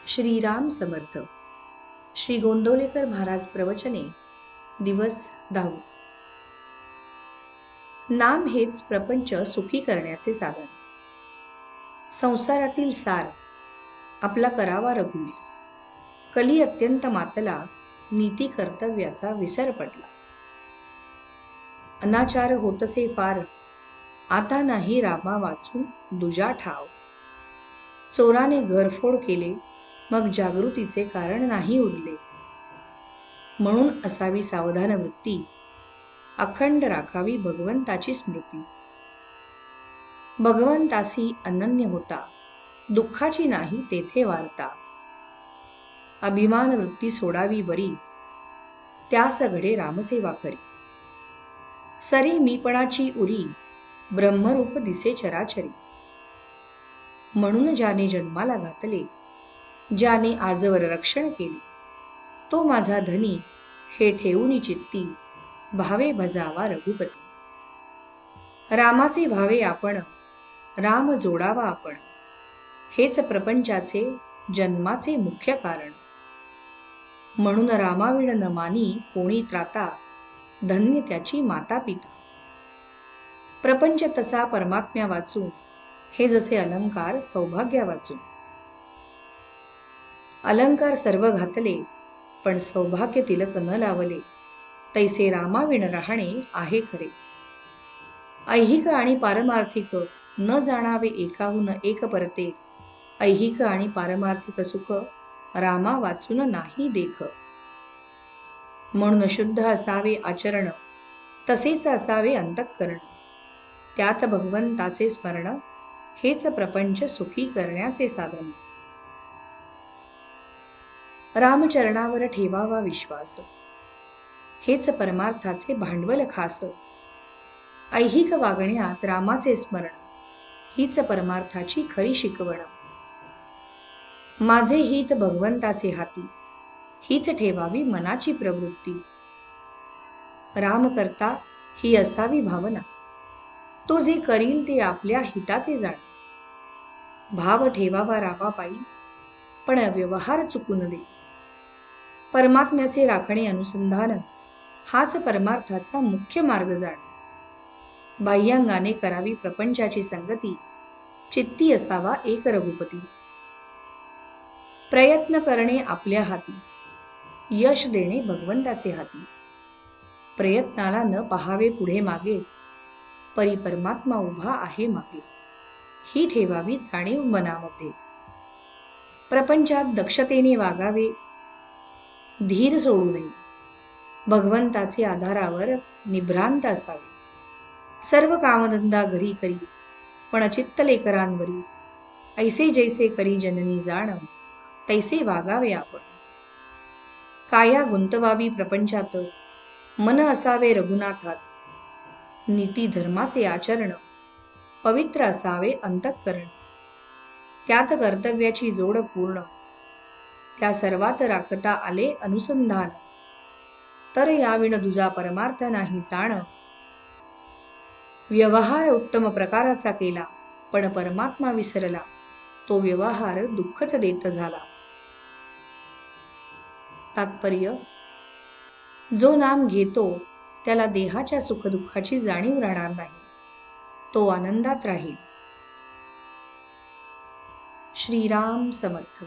श्रीराम समर्थ. श्री गोंदवलेकर महाराज प्रवचने. दिवस 10. नाम हेच प्रपंच सुखी करण्याचे साधन. संसारातील सार आपला करावा रघुवीर. कली अत्यंत मातला, नीती कर्तव्याचा विसर पडला. अनाचार होतसे फार, आता नाही रामा वाचून दुजा ठाव. चोराने घरफोड केले, मग जागृतीचे कारण नाही उरले. म्हणून असावी सावधान वृत्ती, अखंड राखावी भगवंताची स्मृती. भगवंतासी अनन्य होता, दुःखाची नाही तेथे वार्ता. अभिमान वृत्ती सोडावी बरी, त्यास घडे रामसेवा करी. सरी मीपणाची उरी, ब्रह्मरूप दिसे चराचरी. म्हणून ज्याने जन्माला घातले, ज्याने आजवर रक्षण केले, तो माझा धनी हे ठेवूनी चित्ती, भावे भजावा रघुपती. रामाचे भावे आपण, राम जोडावा आपण, हेच प्रपंचाचे जन्माचे मुख्य कारण. म्हणून रामाविण न मानी कोणी त्राता, धन्य त्याची माता पिता. प्रपंच तसा परमात्म्या वाचून, हे जसे अलंकार सौभाग्या वाचून. अलंकार सर्व घातले, पण सौभाग्य तिलक न लावले, तैसे रामाविण राहणे आहे खरे. ऐहिक आणि पारमार्थिक न जाणावे एकाहून एक परते. ऐहिक आणि पारमार्थिक सुख रामा वाचून नाही देख. म्हणून शुद्ध असावे आचरण, तसेच असावे अंतःकरण. त्यात भगवंताचे स्मरण, हेच प्रपंच सुखी करण्याचे साधन. रामचरणावर ठेवावा विश्वास, हेच परमार्थाचे भांडवल खास. ऐहिक वागण्यात रामाचे स्मरण, हीच परमार्थाची खरी शिकवण. माझे हित भगवंताचे हाती, हीच ठेवावी मनाची प्रवृत्ती. राम करता ही असावी भावना, तो जे करील ते आपल्या हिताचे जाण. भाव ठेवावा रामापायी, पण व्यवहार चुकून दे. परमात्म्याचे राखणे अनुसंधान, हाच परमार्थाचा मुख्य मार्ग जाण. बाह्यांगाने करावी प्रपंचाची संगती, चित्ती असावा एक रघुपती. प्रयत्न करणे आपल्या हाती, यश देणे भगवंताचे हाती. प्रयत्नाला न पहावे पुढे मागे, परी परमात्मा उभा आहे मागे. ही ठेवावी जाणीव मनामध्ये. प्रपंचात दक्षतेने वागावे, धीर सोडू नये. भगवंताचे आधारावर निभ्रांत असावे. सर्व कामधंदा घरी करी, पण चित्त लेकरांवरी. ऐसे जैसे करी जननी जाण, तैसे वागावे आपण. काया गुंतवावी प्रपंचात, मन असावे रघुनाथात. नीती धर्माचे आचरण, पवित्र असावे अंतःकरण. त्यात कर्तव्याची जोड पूर्ण, त्या सर्वात राखता आले अनुसंधान. तर याविण दुजा परमार्थ नाही जाण. व्यवहार उत्तम प्रकाराचा केला, पण परमात्मा विसरला, तो व्यवहार दुःखच देत झाला. तात्पर्य: जो नाम घेतो त्याला देहाच्या सुखदुःखाची जाणीव राहणार नाही, तो आनंदात राहील. श्रीराम समर्थ.